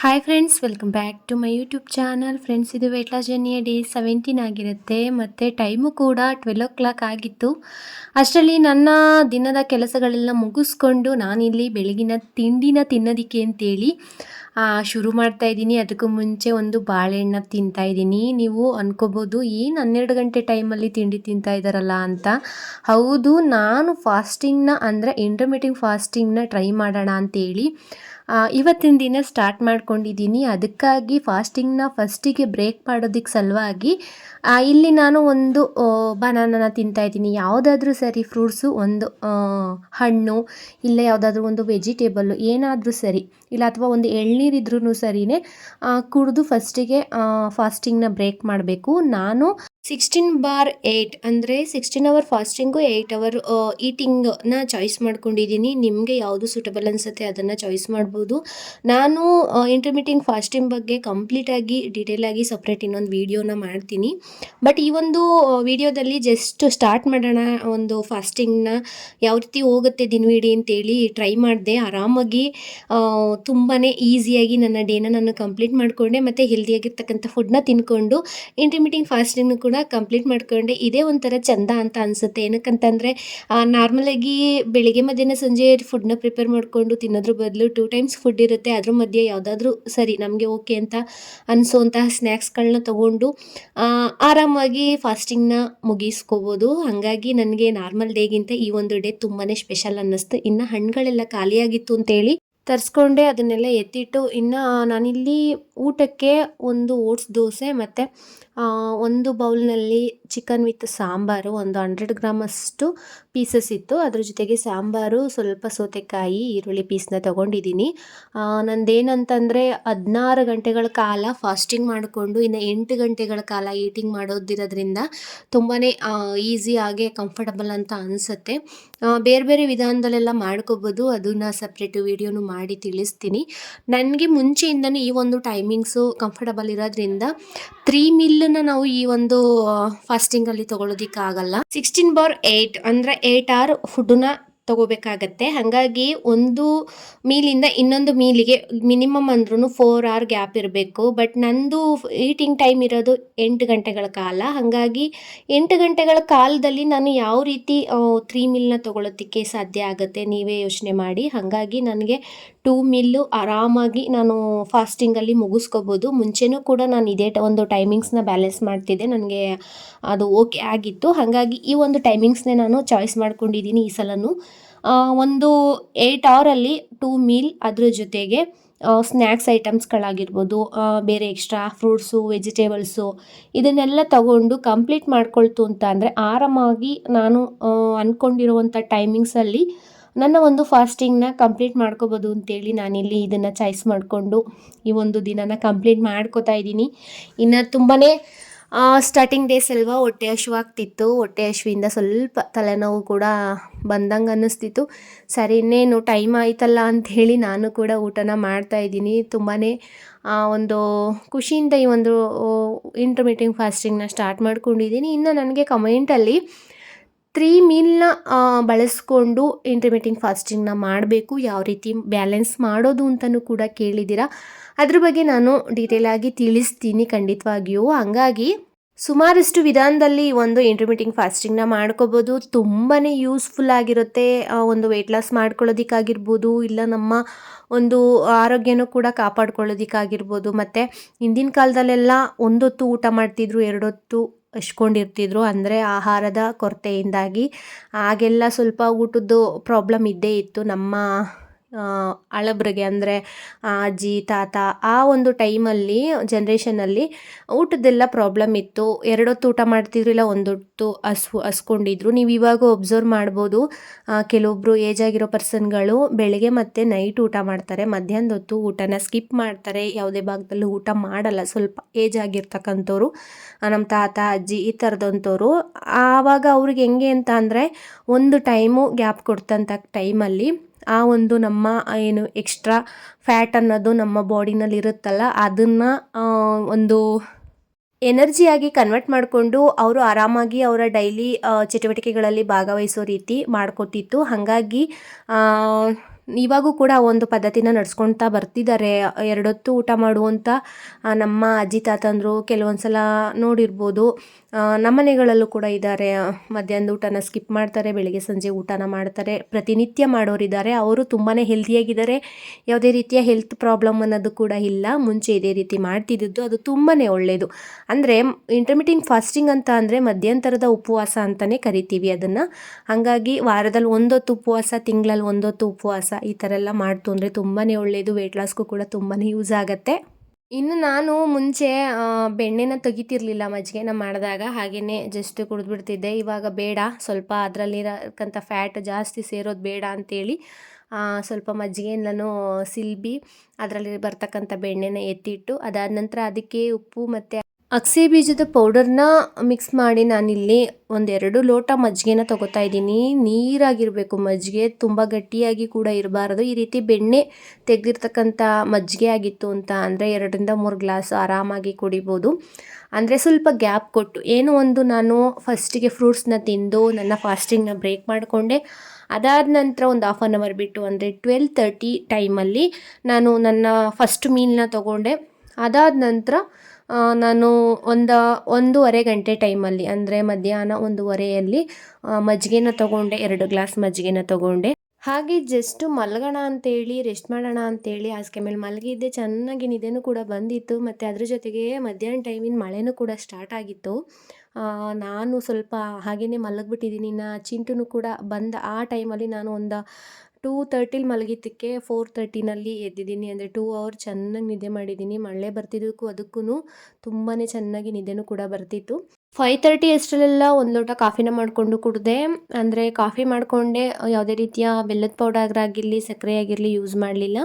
Hi friends, welcome back to my YouTube channel. Friends, ಇದು weight loss ಜರ್ನಿಯ day 17 ಆಗಿರುತ್ತೆ ಮತ್ತು ಟೈಮು ಕೂಡ 12 ಆಗಿತ್ತು. ಅಷ್ಟರಲ್ಲಿ ನನ್ನ ದಿನದ ಕೆಲಸಗಳೆಲ್ಲ ಮುಗಿಸ್ಕೊಂಡು ನಾನಿಲ್ಲಿ ಬೆಳಗಿನ ತಿಂಡಿನ ತಿನ್ನೋದಕ್ಕೆ ಅಂತೇಳಿ ಶುರು ಮಾಡ್ತಾ ಇದ್ದೀನಿ. ಅದಕ್ಕೂ ಮುಂಚೆ ಒಂದು ಬಾಳೆಹಣ್ಣು ತಿಂತಾ ಇದ್ದೀನಿ. ನೀವು ಅನ್ಕೋಬೋದು, ಏನು 12 ಗಂಟೆ ಟೈಮಲ್ಲಿ ತಿಂಡಿ ತಿಂತಾ ಇದ್ದಾರಲ್ಲ ಅಂತ. ಹೌದು, ನಾನು ಫಾಸ್ಟಿಂಗ್ನ ಅಂದರೆ ಇಂಟರ್ಮಿಟಿಂಗ್ ಫಾಸ್ಟಿಂಗ್ನ ಟ್ರೈ ಮಾಡೋಣ ಅಂತೇಳಿ ಇವತ್ತಿನ ದಿನ ಸ್ಟಾರ್ಟ್ ಮಾಡ್ಕೊಂಡಿದ್ದೀನಿ. ಅದಕ್ಕಾಗಿ ಫಾಸ್ಟಿಂಗ್ನ ಫಸ್ಟಿಗೆ ಬ್ರೇಕ್ ಮಾಡೋದಕ್ಕೆ ಸಲುವಾಗಿ ಇಲ್ಲಿ ನಾನು ಒಂದು ಬನಾನನ ತಿಂತಾಯಿದ್ದೀನಿ. ಯಾವುದಾದ್ರೂ ಸರಿ, ಫ್ರೂಟ್ಸು, ಒಂದು ಹಣ್ಣು, ಇಲ್ಲ ಯಾವುದಾದ್ರೂ ಒಂದು ವೆಜಿಟೇಬಲ್ಲು ಏನಾದರೂ ಸರಿ, ಇಲ್ಲ ಅಥವಾ ಒಂದು ಎಳ್ನೀರಿದ್ರೂ ಸರಿನೇ ಕುಡಿದು ಫಸ್ಟಿಗೆ ಫಾಸ್ಟಿಂಗ್ನ ಬ್ರೇಕ್ ಮಾಡಬೇಕು. ನಾನು 16/8 ಅಂದರೆ 16 ಅವರ್ ಫಾಸ್ಟಿಂಗು, 8 ಅವರ್ ಈಟಿಂಗ್ನ ಚಾಯ್ಸ್ ಮಾಡ್ಕೊಂಡಿದ್ದೀನಿ. ನಿಮಗೆ ಯಾವುದು ಸೂಟಬಲ್ ಅನಿಸುತ್ತೆ ಅದನ್ನು ಚಾಯ್ಸ್ ಮಾಡ್ಬೋದು. ನಾನು ಇಂಟರ್ಮಿಟಿಂಗ್ ಫಾಸ್ಟಿಂಗ್ ಬಗ್ಗೆ ಕಂಪ್ಲೀಟಾಗಿ ಡೀಟೇಲಾಗಿ ಸಪ್ರೇಟ್ ಇನ್ನೊಂದು ವೀಡಿಯೋನ ಮಾಡ್ತೀನಿ. ಬಟ್ ಈ ಒಂದು ವೀಡಿಯೋದಲ್ಲಿ ಜಸ್ಟ್ ಸ್ಟಾರ್ಟ್ ಮಾಡೋಣ. ಒಂದು ಫಾಸ್ಟಿಂಗ್ನ ಯಾವ ರೀತಿ ಹೋಗುತ್ತೆ ದಿನವಿಡೀ ಅಂತೇಳಿ ಟ್ರೈ ಮಾಡಿದೆ. ಆರಾಮಾಗಿ ತುಂಬಾ ಈಸಿಯಾಗಿ ನನ್ನ ಡೇನ ನಾನು ಕಂಪ್ಲೀಟ್ ಮಾಡಿಕೊಂಡೆ ಮತ್ತು ಹೆಲ್ದಿಯಾಗಿರ್ತಕ್ಕಂಥ ಫುಡ್ನ ತಿನ್ಕೊಂಡು ಇಂಟರ್ಮಿಟಿಂಗ್ ಫಾಸ್ಟಿಂಗ್ನು ಕೂಡ ಕಂಪ್ಲೀಟ್ ಮಾಡಿಕೊಂಡೆ. ಇದೇ ಒಂಥರ ಚಂದ ಅಂತ ಅನಿಸುತ್ತೆ. ಏನಕ್ಕಂತಂದರೆ ನಾರ್ಮಲಾಗಿ ಬೆಳಿಗ್ಗೆ ಮಧ್ಯಾಹ್ನ ಸಂಜೆ ಫುಡ್ನ ಪ್ರಿಪೇರ್ ಮಾಡಿಕೊಂಡು ತಿನ್ನೋದ್ರ ಬದಲು 2 ಟೈಮ್ಸ್ ಫುಡ್ ಇರುತ್ತೆ. ಅದ್ರ ಮಧ್ಯೆ ಯಾವುದಾದ್ರೂ ಸರಿ ನಮಗೆ ಓಕೆ ಅಂತ ಅನಿಸೋಂತಹ ಸ್ನ್ಯಾಕ್ಸ್ಗಳನ್ನ ತೊಗೊಂಡು ಆರಾಮಾಗಿ ಫಾಸ್ಟಿಂಗ್ನ ಮುಗಿಸ್ಕೋಬೋದು. ಹಾಗಾಗಿ ನನಗೆ ನಾರ್ಮಲ್ ಡೇಗಿಂತ ಈ ಒಂದು ಡೇ ತುಂಬಾ ಸ್ಪೆಷಲ್ ಅನ್ನಿಸ್ತು. ಇನ್ನು ಹಣ್ಣುಗಳೆಲ್ಲ ಖಾಲಿಯಾಗಿತ್ತು ಅಂತೇಳಿ ತರಿಸ್ಕೊಂಡೆ, ಅದನ್ನೆಲ್ಲ ಎತ್ತಿಟ್ಟು ಇನ್ನು ನಾನಿಲ್ಲಿ ಊಟಕ್ಕೆ ಒಂದು ಓಟ್ಸ್ ದೋಸೆ ಮತ್ತು ಒಂದು ಬೌಲ್ನಲ್ಲಿ ಚಿಕನ್ ವಿತ್ ಸಾಂಬಾರು, ಒಂದು 100 ಗ್ರಾಮಷ್ಟು ಪೀಸಸ್ ಇತ್ತು. ಅದ್ರ ಜೊತೆಗೆ ಸಾಂಬಾರು, ಸ್ವಲ್ಪ ಸೌತೆಕಾಯಿ, ಈರುಳ್ಳಿ ಪೀಸ್ನ ತೊಗೊಂಡಿದ್ದೀನಿ. ನಂದೇನಂತಂದರೆ 16 ಗಂಟೆಗಳ ಕಾಲ ಫಾಸ್ಟಿಂಗ್ ಮಾಡಿಕೊಂಡು ಇನ್ನು 8 ಗಂಟೆಗಳ ಕಾಲ ಈಟಿಂಗ್ ಮಾಡೋದಿರೋದ್ರಿಂದ ತುಂಬಾ ಈಸಿಯಾಗಿ ಕಂಫರ್ಟಬಲ್ ಅಂತ ಅನಿಸುತ್ತೆ. ಬೇರೆ ಬೇರೆ ವಿಧಾನದಲ್ಲೆಲ್ಲ ಮಾಡ್ಕೋಬೋದು. ಅದನ್ನು ಸಪ್ರೇಟು ವೀಡಿಯೋನು ಮಾಡಿ ತಿಳಿಸ್ತೀನಿ. ನನಗೆ ಮುಂಚೆಯಿಂದನೇ ಈ ಒಂದು ಟೈಮಿಂಗ್ಸು ಕಂಫರ್ಟಬಲ್ ಇರೋದ್ರಿಂದ 3 ಮೀಲನ್ನು ನಾವು ಈ ಒಂದು ಫಾಸ್ಟಿಂಗಲ್ಲಿ ತೊಗೊಳೋದಕ್ಕಾಗಲ್ಲ. 16/8 ಅಂದರೆ 8 ಅವರ್ ಫುಡ್ಡನ್ನ ತೊಗೋಬೇಕಾಗತ್ತೆ. ಹಾಗಾಗಿ ಒಂದು ಮೀಲಿಂದ ಇನ್ನೊಂದು ಮೀಲಿಗೆ ಮಿನಿಮಮ್ ಅಂದ್ರೂ 4 ಅವರ್ ಗ್ಯಾಪ್ ಇರಬೇಕು. ಬಟ್ ನಂದು ಈಟಿಂಗ್ ಟೈಮ್ ಇರೋದು 8 ಗಂಟೆಗಳ ಕಾಲ. ಹಾಗಾಗಿ 8 ಗಂಟೆಗಳ ಕಾಲದಲ್ಲಿ ನಾನು ಯಾವ ರೀತಿ 3 ಮೀಲ್ನ ತೊಗೊಳೋದಕ್ಕೆ ಸಾಧ್ಯ ಆಗುತ್ತೆ, ನೀವೇ ಯೋಚನೆ ಮಾಡಿ. ಹಾಗಾಗಿ ನನಗೆ 2 ಮೀಲು ಆರಾಮಾಗಿ ನಾನು ಫಾಸ್ಟಿಂಗಲ್ಲಿ ಮುಗಿಸ್ಕೋಬೋದು. ಮುಂಚೆನೂ ಕೂಡ ನಾನು ಇದೇ ಒಂದು ಟೈಮಿಂಗ್ಸ್ನ ಬ್ಯಾಲೆನ್ಸ್ ಮಾಡ್ತಿದ್ದೆ. ನನಗೆ ಅದು ಓಕೆ ಆಗಿತ್ತು. ಹಾಗಾಗಿ ಈ ಒಂದು ಟೈಮಿಂಗ್ಸ್ನೇ ನಾನು ಚಾಯ್ಸ್ ಮಾಡ್ಕೊಂಡಿದ್ದೀನಿ ಈ ಸಲನೂ. ಒಂದು 8 ಅವರಲ್ಲಿ 2 ಮೀಲ್, ಅದ್ರ ಜೊತೆಗೆ ಸ್ನ್ಯಾಕ್ಸ್ ಐಟಮ್ಸ್ಗಳಾಗಿರ್ಬೋದು, ಬೇರೆ ಎಕ್ಸ್ಟ್ರಾ ಫ್ರೂಟ್ಸು, ವೆಜಿಟೇಬಲ್ಸು ಇದನ್ನೆಲ್ಲ ತಗೊಂಡು ಕಂಪ್ಲೀಟ್ ಮಾಡ್ಕೊಳ್ತು ಅಂತ ಅಂದರೆ ಆರಾಮಾಗಿ ನಾನು ಅಂದ್ಕೊಂಡಿರುವಂಥ ಟೈಮಿಂಗ್ಸಲ್ಲಿ ನನ್ನ ಒಂದು ಫಾಸ್ಟಿಂಗ್ನ ಕಂಪ್ಲೀಟ್ ಮಾಡ್ಕೋಬೋದು ಅಂತೇಳಿ ನಾನಿಲ್ಲಿ ಇದನ್ನು ಚಾಯ್ಸ್ ಮಾಡಿಕೊಂಡು ಈ ಒಂದು ದಿನನ ಕಂಪ್ಲೀಟ್ ಮಾಡ್ಕೋತಾ ಇದ್ದೀನಿ. ಇನ್ನು ತುಂಬಾ ಸ್ಟಾರ್ಟಿಂಗ್ ಡೇಸ್ ಅಲ್ವಾ, ಹೊಟ್ಟೆ ಹಸಿವಾಗ್ತಿತ್ತು. ಹೊಟ್ಟೆ ಹಸಿವಿಂದ ಸ್ವಲ್ಪ ತಲೆನೋವು ಕೂಡ ಬಂದಂಗೆ ಅನ್ನಿಸ್ತಿತ್ತು. ಸರಿ, ಇನ್ನೇನು ಟೈಮ್ ಆಯ್ತಲ್ಲ ಅಂಥೇಳಿ ನಾನು ಕೂಡ ಊಟನ ಮಾಡ್ತಾಯಿದ್ದೀನಿ. ತುಂಬಾ ಒಂದು ಖುಷಿಯಿಂದ ಈ ಒಂದು ಇಂಟರ್ಮಿಟಿಂಗ್ ಫಾಸ್ಟಿಂಗ್ನ ಸ್ಟಾರ್ಟ್ ಮಾಡ್ಕೊಂಡಿದ್ದೀನಿ. ಇನ್ನು ನನಗೆ ಕಮೆಂಟಲ್ಲಿ 3 ಮೀಲ್ನ ಬಳಸ್ಕೊಂಡು ಇಂಟರ್ಮಿಟಿಂಗ್ ಫಾಸ್ಟಿಂಗ್ನ ಮಾಡಬೇಕು, ಯಾವ ರೀತಿ ಬ್ಯಾಲೆನ್ಸ್ ಮಾಡೋದು ಅಂತಲೂ ಕೂಡ ಕೇಳಿದ್ದೀರಾ. ಅದ್ರ ಬಗ್ಗೆ ನಾನು ಡೀಟೇಲಾಗಿ ತಿಳಿಸ್ತೀನಿ ಖಂಡಿತವಾಗಿಯೂ. ಹಂಗಾಗಿ ಸುಮಾರಷ್ಟು ವಿಧಾನದಲ್ಲಿ ಒಂದು ಇಂಟರ್ಮಿಟಿಂಗ್ ಫಾಸ್ಟಿಂಗ್ನ ಮಾಡ್ಕೋಬೋದು. ತುಂಬಾ ಯೂಸ್ಫುಲ್ ಆಗಿರುತ್ತೆ. ಒಂದು ವೆಯ್ಟ್ ಲಾಸ್ ಮಾಡ್ಕೊಳ್ಳೋದಕ್ಕಾಗಿರ್ಬೋದು, ಇಲ್ಲ ನಮ್ಮ ಒಂದು ಆರೋಗ್ಯನೂ ಕೂಡ ಕಾಪಾಡ್ಕೊಳ್ಳೋದಕ್ಕಾಗಿರ್ಬೋದು. ಮತ್ತು ಹಿಂದಿನ ಕಾಲದಲ್ಲೆಲ್ಲ ಒಂದೊತ್ತು ಊಟ ಮಾಡ್ತಿದ್ರು, 2 ಹೊತ್ತು ಹಚ್ಕೊಂಡಿರ್ತಿದ್ರು, ಅಂದರೆ ಆಹಾರದ ಕೊರತೆಯಿಂದಾಗಿ. ಆಗೆಲ್ಲ ಸ್ವಲ್ಪ ಊಟದ್ದು ಪ್ರಾಬ್ಲಮ್ ಇದ್ದೇ ಇತ್ತು ನಮ್ಮ ಹಳಬ್ರಿಗೆ, ಅಂದರೆ ಅಜ್ಜಿ ತಾತ ಆ ಒಂದು ಟೈಮಲ್ಲಿ ಜನ್ರೇಷನಲ್ಲಿ ಊಟದ್ದೆಲ್ಲ ಪ್ರಾಬ್ಲಮ್ ಇತ್ತು. 2 ಹೊತ್ತು ಊಟ ಮಾಡ್ತಿದ್ರು, ಇಲ್ಲ 1 ಹೊತ್ತು ಹಸ್ಕೊಂಡಿದ್ರು. ನೀವು ಇವಾಗ ಒಬ್ಸರ್ವ್ ಮಾಡ್ಬೋದು, ಕೆಲವೊಬ್ಬರು ಏಜ್ ಆಗಿರೋ ಪರ್ಸನ್ಗಳು ಬೆಳಗ್ಗೆ ಮತ್ತು ನೈಟ್ ಊಟ ಮಾಡ್ತಾರೆ, ಮಧ್ಯಾಹ್ನದ ಹೊತ್ತು ಊಟನ ಸ್ಕಿಪ್ ಮಾಡ್ತಾರೆ, ಯಾವುದೇ ಭಾಗದಲ್ಲೂ ಊಟ ಮಾಡಲ್ಲ. ಸ್ವಲ್ಪ ಏಜ್ ಆಗಿರ್ತಕ್ಕಂಥವ್ರು, ನಮ್ಮ ತಾತ ಅಜ್ಜಿ ಈ ಥರದಂಥವ್ರು. ಆವಾಗ ಅವ್ರಿಗೆ ಹೆಂಗೆ ಅಂತ ಅಂದರೆ, ಒಂದು ಟೈಮು ಗ್ಯಾಪ್ ಕೊಡ್ತಂಥ ಟೈಮಲ್ಲಿ ಆ ಒಂದು ನಮ್ಮ ಏನು ಎಕ್ಸ್ಟ್ರಾ ಫ್ಯಾಟ್ ಅನ್ನೋದು ನಮ್ಮ ಬಾಡಿನಲ್ಲಿ ಇರುತ್ತಲ್ಲ, ಅದನ್ನು ಒಂದು ಎನರ್ಜಿಯಾಗಿ ಕನ್ವರ್ಟ್ ಮಾಡಿಕೊಂಡು ಅವರು ಆರಾಮಾಗಿ ಅವರ ಡೈಲಿ ಚಟುವಟಿಕೆಗಳಲ್ಲಿ ಭಾಗವಹಿಸೋ ರೀತಿ ಮಾಡ್ಕೊತಿತ್ತು. ಹಾಗಾಗಿ ಇವಾಗೂ ಕೂಡ ಒಂದು ಪದ್ಧತಿನ ನಡ್ಸ್ಕೊಳ್ತಾ ಬರ್ತಿದ್ದಾರೆ. ಎರಡೊತ್ತು ಊಟ ಮಾಡುವಂಥ ನಮ್ಮ ಅಜ್ಜಿ ತಾತಂದರು ಕೆಲವೊಂದು ಸಲ ನೋಡಿರ್ಬೋದು. ನಮ್ಮ ಮನೆಗಳಲ್ಲೂ ಕೂಡ ಇದ್ದಾರೆ. ಮಧ್ಯಾಹ್ನದ ಊಟನ ಸ್ಕಿಪ್ ಮಾಡ್ತಾರೆ, ಬೆಳಿಗ್ಗೆ ಸಂಜೆ ಊಟನ ಮಾಡ್ತಾರೆ, ಪ್ರತಿನಿತ್ಯ ಮಾಡೋರಿದ್ದಾರೆ. ಅವರು ತುಂಬಾ ಹೆಲ್ದಿಯಾಗಿದ್ದಾರೆ, ಯಾವುದೇ ರೀತಿಯ ಹೆಲ್ತ್ ಪ್ರಾಬ್ಲಮ್ ಅನ್ನೋದು ಕೂಡ ಇಲ್ಲ. ಮುಂಚೆ ಇದೇ ರೀತಿ ಮಾಡ್ತಿದ್ದು ಅದು ತುಂಬಾ ಒಳ್ಳೆಯದು. ಅಂದರೆ ಇಂಟರ್ಮಿಟೆಂಟ್ ಫಾಸ್ಟಿಂಗ್ ಅಂತ ಅಂದರೆ ಮಧ್ಯಂತರದ ಉಪವಾಸ ಅಂತಲೇ ಕರಿತೀವಿ ಅದನ್ನು. ಹಾಗಾಗಿ ವಾರದಲ್ಲಿ ಒಂದೊತ್ತು ಉಪವಾಸ, ತಿಂಗಳಲ್ಲಿ ಒಂದೊತ್ತು ಉಪವಾಸ, ಈ ಥರ ಎಲ್ಲ ಮಾಡ್ತು ಅಂದರೆ ತುಂಬಾ ಒಳ್ಳೆಯದು. ವೆಯ್ಟ್ ಲಾಸ್ಗೂ ಕೂಡ ತುಂಬಾ ಯೂಸ್ ಆಗುತ್ತೆ. ಇನ್ನು ನಾನು ಮುಂಚೆ ಬೆಣ್ಣೆನ ತೆಗಿತಿರ್ಲಿಲ್ಲ ಮಜ್ಜಿಗೆನ ಮಾಡಿದಾಗ, ಹಾಗೆಯೇ ಜಸ್ಟ್ ಕುಡಿದ್ಬಿಡ್ತಿದ್ದೆ. ಇವಾಗ ಬೇಡ, ಸ್ವಲ್ಪ ಅದರಲ್ಲಿರಕ್ಕಂಥ ಫ್ಯಾಟ್ ಜಾಸ್ತಿ ಸೇರೋದು ಬೇಡ ಅಂತೇಳಿ ಸ್ವಲ್ಪ ಮಜ್ಜಿಗೆನೂ ಸಿಲ್ಬಿ ಅದರಲ್ಲಿ ಬರ್ತಕ್ಕಂಥ ಬೆಣ್ಣೆನ ಎತ್ತಿಟ್ಟು, ಅದಾದ ನಂತರ ಅದಕ್ಕೆ ಉಪ್ಪು ಮತ್ತು ಅಗಸೆ ಬೀಜದ ಪೌಡರ್ನ ಮಿಕ್ಸ್ ಮಾಡಿ ನಾನಿಲ್ಲಿ 1-2 ಲೋಟ ಮಜ್ಜಿಗೆನ ತೊಗೋತಾ ಇದ್ದೀನಿ. ನೀರಾಗಿರಬೇಕು ಮಜ್ಜಿಗೆ, ತುಂಬ ಗಟ್ಟಿಯಾಗಿ ಕೂಡ ಇರಬಾರ್ದು. ಈ ರೀತಿ ಬೆಣ್ಣೆ ತೆಗೆದಿರ್ತಕ್ಕಂಥ ಮಜ್ಜಿಗೆ ಆಗಿತ್ತು ಅಂತ ಅಂದರೆ 2-3 ಗ್ಲಾಸ್ ಆರಾಮಾಗಿ ಕುಡಿಬೋದು. ಅಂದರೆ ಸ್ವಲ್ಪ ಗ್ಯಾಪ್ ಕೊಟ್ಟು, ಏನೋ ಒಂದು ನಾನು ಫಸ್ಟಿಗೆ ಫ್ರೂಟ್ಸ್ನ ತಿಂದು ನನ್ನ ಫಾಸ್ಟಿಂಗ್ನ ಬ್ರೇಕ್ ಮಾಡಿಕೊಂಡೆ. ಅದಾದ ನಂತರ ಒಂದು 1/2 ಅವರ್ ಬಿಟ್ಟು ಅಂದರೆ 12:30 ಟೈಮಲ್ಲಿ ನಾನು ನನ್ನ ಫಸ್ಟ್ ಮೀಲ್ನ ತೊಗೊಂಡೆ. ಅದಾದ ನಂತರ ನಾನು 1-1.5 ಗಂಟೆ ಟೈಮಲ್ಲಿ ಅಂದರೆ ಮಧ್ಯಾಹ್ನ 1:30ಯಲ್ಲಿ ಮಜ್ಜಿಗೆನ ತೊಗೊಂಡೆ, 2 ಗ್ಲಾಸ್ ಮಜ್ಜಿಗೆನ ತೊಗೊಂಡೆ. ಹಾಗೆ ಜಸ್ಟ್ ಮಲಗೋಣ ಅಂತೇಳಿ, ರೆಸ್ಟ್ ಮಾಡೋಣ ಅಂತೇಳಿ ಹಾಸಿಗೆ ಮೇಲೆ ಮಲಗಿದ್ದೆ. ಚೆನ್ನಾಗಿ ನಿದ್ದೆನೂ ಕೂಡ ಬಂದಿತ್ತು. ಮತ್ತು ಅದ್ರ ಜೊತೆಗೆ ಮಧ್ಯಾಹ್ನ ಟೈಮಿನ ಮಳೆನೂ ಕೂಡ ಸ್ಟಾರ್ಟ್ ಆಗಿತ್ತು. ನಾನು ಸ್ವಲ್ಪ ಹಾಗೆಯೇ ಮಲಗಿಬಿಟ್ಟಿದ್ದೀನಿ. ಇನ್ನು ಚಿಂಟುನು ಕೂಡ ಬಂದ ಆ ಟೈಮಲ್ಲಿ ನಾನು ಒಂದು 2:30 ಮಲಗಿದ್ದಕ್ಕೆ 4:30ನಲ್ಲಿ ಎದ್ದಿದ್ದೀನಿ. ಅಂದರೆ 2 ಅವರ್ ಚೆನ್ನಾಗಿ ನಿದ್ದೆ ಮಾಡಿದ್ದೀನಿ. ಮಳೆ ಬರ್ತಿದ್ದಕ್ಕೂ ಅದಕ್ಕೂ ತುಂಬಾ ಚೆನ್ನಾಗಿ ನಿದ್ದೆನೂ ಕೂಡ ಬರ್ತಿತ್ತು. 5:30 ಅಷ್ಟರಲ್ಲೆಲ್ಲ 1 ಲೋಟ ಕಾಫಿನ ಮಾಡಿಕೊಂಡು ಕುಡಿದೆ. ಅಂದರೆ ಕಾಫಿ ಮಾಡಿಕೊಂಡೆ, ಯಾವುದೇ ರೀತಿಯ ಬೆಲ್ಲದ ಪೌಡರ್ ಆಗಿರಲಿ, ಸಕ್ಕರೆ ಆಗಿರಲಿ ಯೂಸ್ ಮಾಡಲಿಲ್ಲ.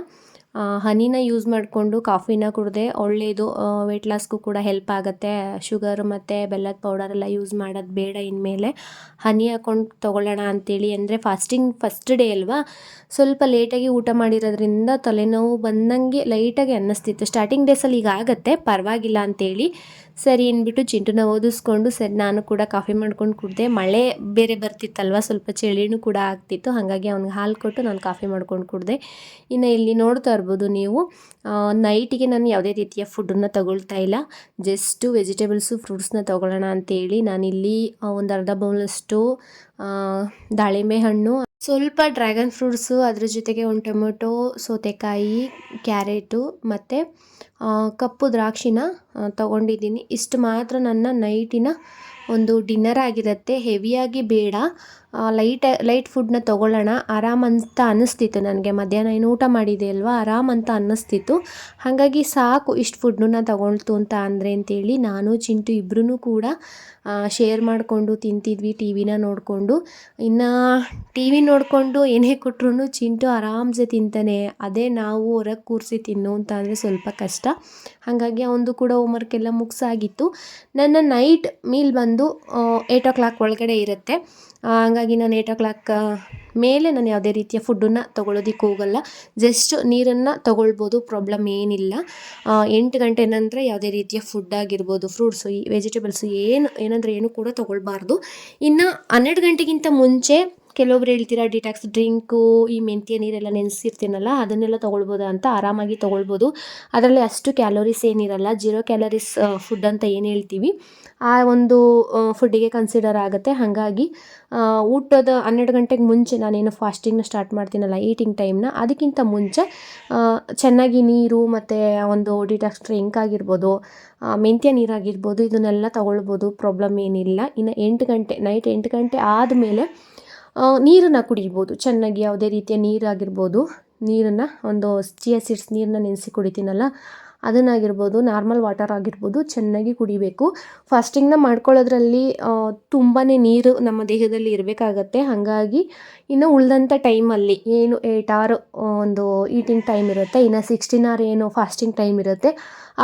ಹನಿನ ಯೂಸ್ ಮಾಡಿಕೊಂಡು ಕಾಫಿನ ಕುಡಿದೆ. ಒಳ್ಳೆಯದು, ವೆಯ್ಟ್ ಲಾಸ್ಗೂ ಕೂಡ ಹೆಲ್ಪ್ ಆಗುತ್ತೆ. ಶುಗರು ಮತ್ತು ಬೆಲ್ಲದ ಪೌಡರೆಲ್ಲ ಯೂಸ್ ಮಾಡೋದು ಬೇಡ ಇನ್ಮೇಲೆ. ಹನಿ ಹಾಕ್ಕೊಂಡು ತೊಗೊಳ್ಳೋಣ ಅಂಥೇಳಿ. ಅಂದರೆ ಫಾಸ್ಟಿಂಗ್ ಫಸ್ಟ್ ಡೇ ಅಲ್ವಾ, ಸ್ವಲ್ಪ ಲೇಟಾಗಿ ಊಟ ಮಾಡಿರೋದ್ರಿಂದ ತಲೆನೋವು ಬಂದಂಗೆ ಲೈಟಾಗಿ ಅನ್ನಿಸ್ತಿತ್ತು. ಸ್ಟಾರ್ಟಿಂಗ್ ಡೇಸಲ್ಲಿ ಈಗ ಆಗುತ್ತೆ, ಪರವಾಗಿಲ್ಲ ಅಂತೇಳಿ ಸರಿ ಅಂದ್ಬಿಟ್ಟು ಚಿಂಟುನ ಓದಿಸ್ಕೊಂಡು ಸರಿ ನಾನು ಕೂಡ ಕಾಫಿ ಮಾಡ್ಕೊಂಡು ಕುಡಿದೆ. ಮಳೆ ಬೇರೆ ಬರ್ತಿತ್ತಲ್ವ, ಸ್ವಲ್ಪ ಚಳಿನೂ ಕೂಡ ಆಗ್ತಿತ್ತು. ಹಾಗಾಗಿ ಅವ್ನಿಗೆ ಹಾಲು ಕೊಟ್ಟು ನಾನು ಕಾಫಿ ಮಾಡ್ಕೊಂಡು ಕುಡಿದೆ. ಇನ್ನು ಇಲ್ಲಿ ನೋಡ್ತಾ ಇರ್ಬೋದು ನೀವು, ನೈಟಿಗೆ ನಾನು ಯಾವುದೇ ರೀತಿಯ ಫುಡ್ಡನ್ನು ತಗೊಳ್ತಾ ಇಲ್ಲ. ಜಸ್ಟು ವೆಜಿಟೇಬಲ್ಸು, ಫ್ರೂಟ್ಸ್ನ ತೊಗೊಳ್ಳೋಣ ಅಂತೇಳಿ ನಾನಿಲ್ಲಿ ಒಂದು ಅರ್ಧ ಬೌಲಷ್ಟು ದಾಳಿಂಬೆ ಹಣ್ಣು, ಸ್ವಲ್ಪ ಡ್ರ್ಯಾಗನ್ ಫ್ರೂಟ್ಸು, ಅದ್ರ ಜೊತೆಗೆ ಒಂದು ಟೊಮೆಟೊ, ಸೌತೆಕಾಯಿ, ಕ್ಯಾರೆಟು ಮತ್ತು ಕಪ್ಪು ದ್ರಾಕ್ಷಿನ ತೊಗೊಂಡಿದ್ದೀನಿ. ಇಷ್ಟು ಮಾತ್ರ ನನ್ನ ನೈಟಿನ ಒಂದು ಡಿನ್ನರ್ ಆಗಿರುತ್ತೆ. ಹೆವಿಯಾಗಿ ಬೇಡ, ಲೈಟ್ ಫುಡ್ನ ತೊಗೊಳ್ಳೋಣ ಆರಾಮಂತ ಅನ್ನಿಸ್ತಿತ್ತು ನನಗೆ. ಮಧ್ಯಾಹ್ನ ಏನು ಊಟ ಮಾಡಿದೆ ಅಲ್ವಾ, ಆರಾಮಂತ ಅನ್ನಿಸ್ತಿತ್ತು. ಹಾಗಾಗಿ ಸಾಕು ಇಷ್ಟು ಫುಡ್ಡನ್ನ ತೊಗೊಳ್ತು ಅಂತ ಅಂದರೆ ಅಂತೇಳಿ ನಾನು ಚಿಂಟು ಇಬ್ಬರೂ ಕೂಡ ಶೇರ್ ಮಾಡಿಕೊಂಡು ತಿಂತಿದ್ವಿ, ಟಿ ವಿನ ನೋಡಿಕೊಂಡು. ಇನ್ನು ಟಿ ವಿ ನೋಡಿಕೊಂಡು ಏನೇ ಕೊಟ್ಟರು ಚಿಂಟು ಆರಾಮ್ಸೆ ತಿಂತಾನೆ. ಅದೇ ನಾವು ಹೊರಗೆ ಕೂರಿಸಿ ತಿನ್ನು ಅಂತ ಅಂದರೆ ಸ್ವಲ್ಪ ಕಷ್ಟ. ಹಾಗಾಗಿ ಅವನದು ಕೂಡ ಹೋಮ್ವರ್ಕ್ ಎಲ್ಲ ಮುಗಿಸಾಗಿತ್ತು. ನನ್ನ ನೈಟ್ ಮೀಲ್ ಬಂದು 8 o'clock ಒಳಗಡೆ ಇರುತ್ತೆ. ಹಾಗಾಗಿ ನಾನು 8 o'clock ಮೇಲೆ ನಾನು ಯಾವುದೇ ರೀತಿಯ ಫುಡ್ಡನ್ನು ತೊಗೊಳೋದಕ್ಕೆ ಹೋಗಲ್ಲ. ಜಸ್ಟ್ ನೀರನ್ನು ತೊಗೊಳ್ಬೋದು, ಪ್ರಾಬ್ಲಮ್ ಏನಿಲ್ಲ. 8 ಗಂಟೆ ನಂತರ ಯಾವುದೇ ರೀತಿಯ ಫುಡ್ ಆಗಿರ್ಬೋದು, ಫ್ರೂಟ್ಸು, ಈ ವೆಜಿಟೇಬಲ್ಸು ಏನಂದರೆ ಕೂಡ ತೊಗೊಳ್ಬಾರ್ದು. ಇನ್ನು 12 ಗಂಟೆಗಿಂತ ಮುಂಚೆ ಕೆಲವೊಬ್ರು ಹೇಳ್ತೀರಾ ಡಿಟಾಕ್ಸ್ ಡ್ರಿಂಕು, ಈ ಮೆಂತ್ಯ ನೀರೆಲ್ಲ ನೆನೆಸಿರ್ತೀನಲ್ಲ ಅದನ್ನೆಲ್ಲ ತೊಗೊಳ್ಬೋದಾ ಅಂತ. ಆರಾಮಾಗಿ ತೊಗೊಳ್ಬೋದು. ಅದರಲ್ಲಿ ಅಷ್ಟು ಕ್ಯಾಲೋರೀಸ್ ಏನಿರಲ್ಲ. 0 ಕ್ಯಾಲರೀಸ್ ಫುಡ್ ಅಂತ ಏನು ಹೇಳ್ತೀವಿ ಆ ಒಂದು ಫುಡ್ಡಿಗೆ ಕನ್ಸಿಡರ್ ಆಗುತ್ತೆ. ಹಾಗಾಗಿ ಊಟದ 12 ಗಂಟೆಗೆ ಮುಂಚೆ ನಾನೇನು ಫಾಸ್ಟಿಂಗ್ನ ಸ್ಟಾರ್ಟ್ ಮಾಡ್ತೀನಲ್ಲ, ಈಟಿಂಗ್ ಟೈಮ್ನ, ಅದಕ್ಕಿಂತ ಮುಂಚೆ ಚೆನ್ನಾಗಿ ನೀರು ಮತ್ತು ಒಂದು ಡಿಟಾಕ್ಸ್ ಡ್ರಿಂಕ್ ಆಗಿರ್ಬೋದು, ಮೆಂತ್ಯ ನೀರಾಗಿರ್ಬೋದು, ಇದನ್ನೆಲ್ಲ ತೊಗೊಳ್ಬೋದು, ಪ್ರಾಬ್ಲಮ್ ಏನಿಲ್ಲ. ಇನ್ನು 8 ಗಂಟೆ, ನೈಟ್ 8 ಗಂಟೆ ಆದಮೇಲೆ ನೀರನ್ನು ಕುಡಿಬೋದು ಚೆನ್ನಾಗಿ. ಯಾವುದೇ ರೀತಿಯ ನೀರಾಗಿರ್ಬೋದು, ನೀರನ್ನು ಒಂದು ಚಿಯಾ ಸೀಡ್ಸ್ ನೀರನ್ನ ನೆನೆಸಿ ಕುಡಿತೀನಲ್ಲ ಅದನ್ನಾಗಿರ್ಬೋದು, ನಾರ್ಮಲ್ ವಾಟರ್ ಆಗಿರ್ಬೋದು, ಚೆನ್ನಾಗಿ ಕುಡಿಬೇಕು. ಫಾಸ್ಟಿಂಗ್ನ ಮಾಡ್ಕೊಳ್ಳೋದ್ರಲ್ಲಿ ತುಂಬಾ ನೀರು ನಮ್ಮ ದೇಹದಲ್ಲಿ ಇರಬೇಕಾಗತ್ತೆ. ಹಾಗಾಗಿ ಇನ್ನು ಉಳಿದಂಥ ಟೈಮಲ್ಲಿ ಏನು 8 hour ಒಂದು ಈಟಿಂಗ್ ಟೈಮ್ ಇರುತ್ತೆ, ಇನ್ನು 16 hour ಏನು ಫಾಸ್ಟಿಂಗ್ ಟೈಮ್ ಇರುತ್ತೆ,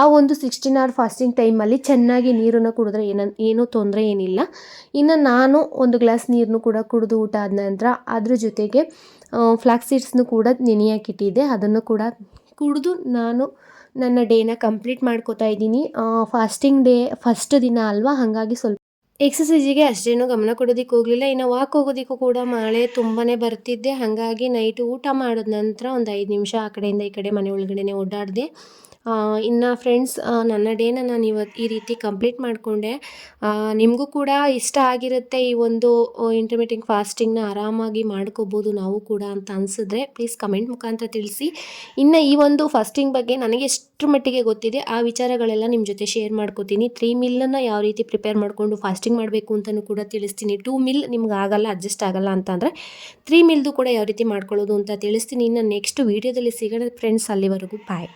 ಆ ಒಂದು 16 hour ಫಾಸ್ಟಿಂಗ್ ಟೈಮಲ್ಲಿ ಚೆನ್ನಾಗಿ ನೀರನ್ನು ಕುಡಿದ್ರೆ ಏನೂ ತೊಂದರೆ ಏನಿಲ್ಲ. ಇನ್ನು ನಾನು 1 ಗ್ಲಾಸ್ ನೀರನ್ನು ಕೂಡ ಕುಡಿದು ಊಟ ಆದ ನಂತರ ಅದ್ರ ಜೊತೆಗೆ ಫ್ಲಾಕ್ಸ್ ಸೀಡ್ಸ್ನು ಕೂಡ ನೆನೆಯಾಕಿಟ್ಟಿದ್ದೆ, ಅದನ್ನು ಕೂಡ ಕುಡಿದು ನಾನು ನನ್ನ ಡೇನ ಕಂಪ್ಲೀಟ್ ಮಾಡ್ಕೋತಾ ಇದ್ದೀನಿ. ಫಾಸ್ಟಿಂಗ್ ಡೇ ಫಸ್ಟ್ ದಿನ ಅಲ್ವಾ, ಹಾಗಾಗಿ ಸ್ವಲ್ಪ ಎಕ್ಸಸೈಜಿಗೆ ಅಷ್ಟೇನು ಗಮನ ಕೊಡೋದಕ್ಕೆ ಹೋಗಲಿಲ್ಲ. ಇನ್ನು ವಾಕ್ ಹೋಗೋದಕ್ಕೂ ಕೂಡ ಮಳೆ ತುಂಬಾ ಬರ್ತಿದ್ದೆ. ಹಾಗಾಗಿ ನೈಟ್ ಊಟ ಮಾಡಿದ ನಂತರ ಒಂದು 5 ನಿಮಿಷ ಆ ಕಡೆಯಿಂದ ಈ ಕಡೆ ಮನೆ ಒಳಗಡೆನೇ ಓಡಾಡಿದೆ. ಇನ್ನು ಫ್ರೆಂಡ್ಸ್, ನನ್ನ ಡೇನ ನಾನು ಇವತ್ತು ಈ ರೀತಿ ಕಂಪ್ಲೀಟ್ ಮಾಡಿಕೊಂಡೆ. ನಿಮಗೂ ಕೂಡ ಇಷ್ಟ ಆಗಿರುತ್ತೆ ಈ ಒಂದು ಇಂಟರ್ಮಿಟೆಂಟ್ ಫಾಸ್ಟಿಂಗ್ನ ಆರಾಮಾಗಿ ಮಾಡ್ಕೋಬೋದು ನಾವು ಕೂಡ ಅಂತ ಅನಿಸಿದ್ರೆ ಪ್ಲೀಸ್ ಕಮೆಂಟ್ ಮುಖಾಂತರ ತಿಳಿಸಿ. ಇನ್ನು ಈ ಒಂದು ಫಾಸ್ಟಿಂಗ್ ಬಗ್ಗೆ ನನಗೆ ಎಷ್ಟರ ಮಟ್ಟಿಗೆ ಗೊತ್ತಿದೆ ಆ ವಿಚಾರಗಳೆಲ್ಲ ನಿಮ್ಮ ಜೊತೆ ಶೇರ್ ಮಾಡ್ಕೋತೀನಿ. 3 ಮೀಲನ್ನು ಯಾವ ರೀತಿ ಪ್ರಿಪೇರ್ ಮಾಡಿಕೊಂಡು ಫಾಸ್ಟಿಂಗ್ ಮಾಡಬೇಕು ಅಂತಲೂ ಕೂಡ ತಿಳಿಸ್ತೀನಿ. 2 ಮೀಲ್ ನಿಮ್ಗೆ ಆಗಲ್ಲ, ಅಡ್ಜಸ್ಟ್ ಆಗಲ್ಲ ಅಂತಂದರೆ 3 ಮೀಲ್ದು ಕೂಡ ಯಾವ ರೀತಿ ಮಾಡ್ಕೊಳ್ಳೋದು ಅಂತ ತಿಳಿಸ್ತೀನಿ. ಇನ್ನು ನೆಕ್ಸ್ಟ್ ವೀಡಿಯೋದಲ್ಲಿ ಸಿಗೋಣ ಫ್ರೆಂಡ್ಸ್. ಅಲ್ಲಿವರೆಗೂ ಬಾಯ್.